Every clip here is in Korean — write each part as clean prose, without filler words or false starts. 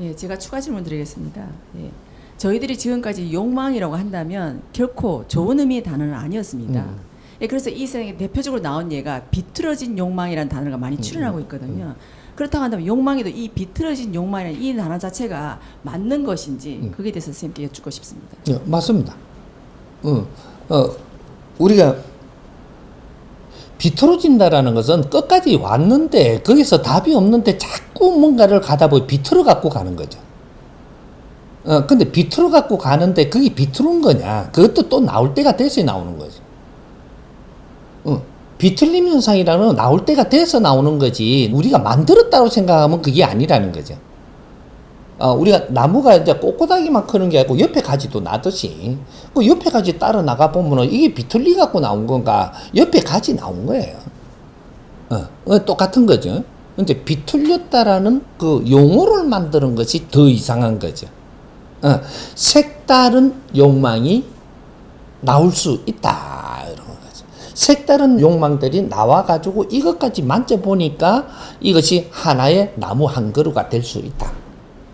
예, 제가 추가 질문 드리겠습니다. 예. 저희들이 지금까지 욕망이라고 한다면 결코 좋은 의미의 단어는 아니었습니다. 예, 그래서 이 생에 대표적으로 나온 예가 비틀어진 욕망이라는 단어가 많이 출연하고 있거든요. 그렇다고 한다면 욕망에도 이 비틀어진 욕망이라는 이 단어 자체가 맞는 것인지 그에 대해서 선생님께 여쭙고 싶습니다. 예, 맞습니다. 우리가 비틀어진다라는 것은 끝까지 왔는데 거기서 답이 없는데 자꾸 뭔가를 가다 보니 비틀어 갖고 가는 거죠. 근데 비틀어 갖고 가는데 그게 비틀은 거냐? 그것도 또 나올 때가 돼서 나오는 거죠. 비틀림 현상이라는 건 나올 때가 돼서 나오는 거지 우리가 만들었다고 생각하면 그게 아니라는 거죠. 우리가 나무가 이제 꼿꼿하기만 크는 게 아니고 옆에 가지도 나듯이 그 옆에 가지 따라 나가 보면은 이게 비틀리 갖고 나온 건가 옆에 가지 나온 거예요. 똑같은 거죠. 근데 비틀렸다라는 그 용어를 만드는 것이 더 이상한 거죠. 색다른 욕망이 나올 수 있다 이런 거죠. 색다른 욕망들이 나와가지고 이것까지 만져보니까 이것이 하나의 나무 한 그루가 될 수 있다.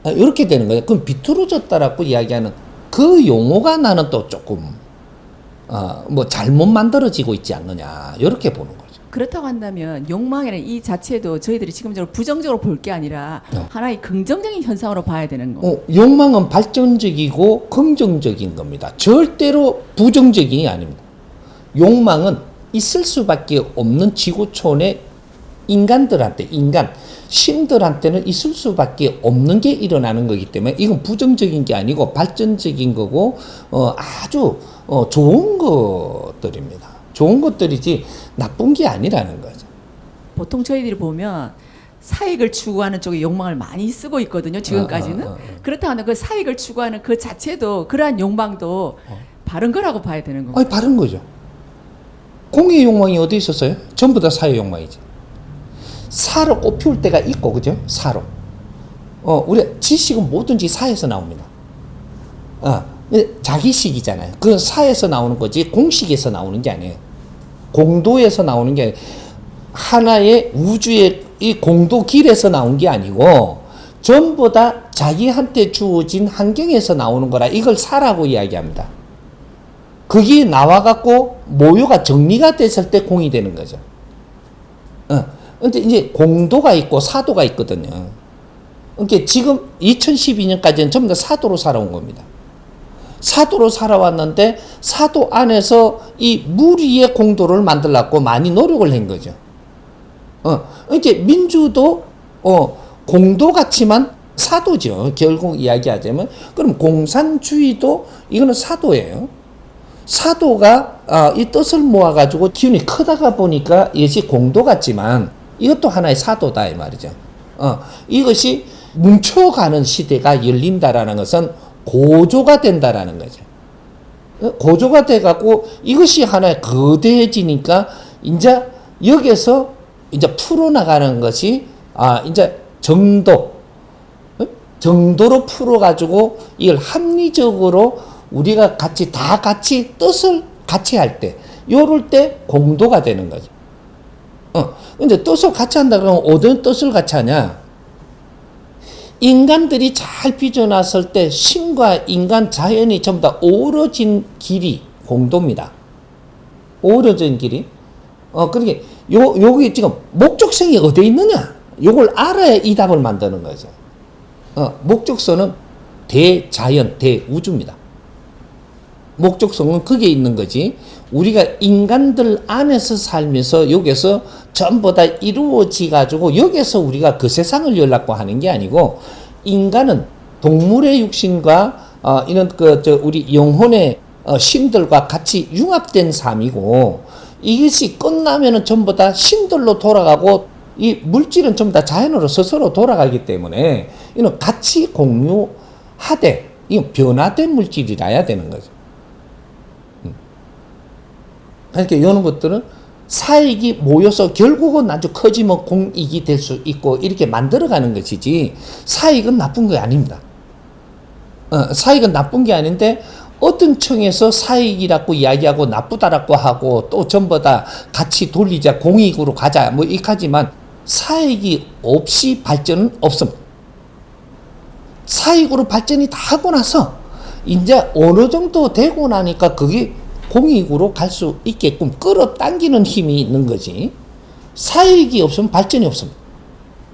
이렇게 되는 거예요. 그럼 비틀어졌다라고 이야기하는 그 용어가 나는 또 조금 뭐 잘못 만들어지고 있지 않느냐 이렇게 보는 거죠. 그렇다고 한다면 욕망이라는 이 자체도 저희들이 지금적으로 부정적으로 볼 게 아니라 하나의 긍정적인 현상으로 봐야 되는 거. 욕망은 발전적이고 긍정적인 겁니다. 절대로 부정적이 아닙니다. 욕망은 있을 수밖에 없는 지구촌의 인간들한테 신들한테는 있을 수밖에 없는 게 일어나는 거기 때문에 이건 부정적인 게 아니고 발전적인 거고 아주 좋은 것들입니다. 좋은 것들이지 나쁜 게 아니라는 거죠. 보통 저희들이 보면 사익을 추구하는 쪽에 욕망을 많이 쓰고 있거든요. 지금까지는. 그렇다고 하면 그 사익을 추구하는 그 자체도 그러한 욕망도 바른 거라고 봐야 되는 건가요? 아니 바른 거죠. 공의 욕망이 어디 있었어요? 전부 다 사회 욕망이지. 사로 꽃피울 때가 있고, 그죠? 사로. 우리 지식은 뭐든지 사에서 나옵니다. 자기식이잖아요. 그건 사에서 나오는 거지, 공식에서 나오는 게 아니에요. 공도에서 나오는 게 아니에요. 하나의 우주의 이 공도 길에서 나온 게 아니고, 전부 다 자기한테 주어진 환경에서 나오는 거라, 이걸 사라고 이야기합니다. 그게 나와갖고, 모요가 정리가 됐을 때 공이 되는 거죠. 근데 이제 공도가 있고 사도가 있거든요. 그러니까 지금 2012년까지는 전부 다 사도로 살아온 겁니다. 사도로 살아왔는데 사도 안에서 이 무리의 공도를 만들려고 많이 노력을 한 거죠. 이제 민주도 공도 같지만 사도죠. 결국 이야기하자면 그럼 공산주의도 이거는 사도예요. 사도가 이 뜻을 모아가지고 기운이 크다가 보니까 이것이 공도 같지만 이것도 하나의 사도다 이 말이죠. 이것이 뭉쳐가는 시대가 열린다라는 것은 고조가 된다라는 거죠. 고조가 돼갖고 이것이 하나의 거대해지니까 이제 여기서 이제 풀어나가는 것이 이제 정도로 풀어가지고 이걸 합리적으로 우리가 같이 뜻을 같이 할 때, 요럴 때 공도가 되는 거죠. 근데 뜻을 같이 한다 그러면 어떤 뜻을 같이 하냐? 인간들이 잘 빚어놨을 때 신과 인간 자연이 전부 다 어우러진 길이 공도입니다. 어우러진 길이. 그러니까 여기 지금 목적성이 어디에 있느냐? 요걸 알아야 이 답을 만드는 거죠. 목적성은 대자연, 대우주입니다. 목적성은 그게 있는 거지. 우리가 인간들 안에서 살면서 여기서 전부 다 이루어지 가지고 여기서 우리가 그 세상을 열라고 하는 게 아니고 인간은 동물의 육신과 이런 우리 영혼의 신들과 같이 융합된 삶이고 이것이 끝나면은 전부 다 신들로 돌아가고 이 물질은 전부 다 자연으로 스스로 돌아가기 때문에 이는 같이 공유하되 이건 변화된 물질이라야 되는 거죠. 그러니까 이런 것들은 사익이 모여서 결국은 아주 커지면 공익이 될 수 있고 이렇게 만들어가는 것이지 사익은 나쁜 게 아닙니다. 사익은 나쁜 게 아닌데 어떤 층에서 사익이라고 이야기하고 나쁘다라고 하고 또 전부 다 같이 돌리자 공익으로 가자 뭐 이까지만 사익이 없이 발전은 없습니다. 사익으로 발전이 다 하고 나서 이제 어느 정도 되고 나니까 그게 공익으로 갈 수 있게끔 끌어당기는 힘이 있는 거지. 사익이 없으면 발전이 없습니다.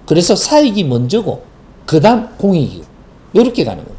그래서 사익이 먼저고 그다음 공익이고 이렇게 가는 겁니다.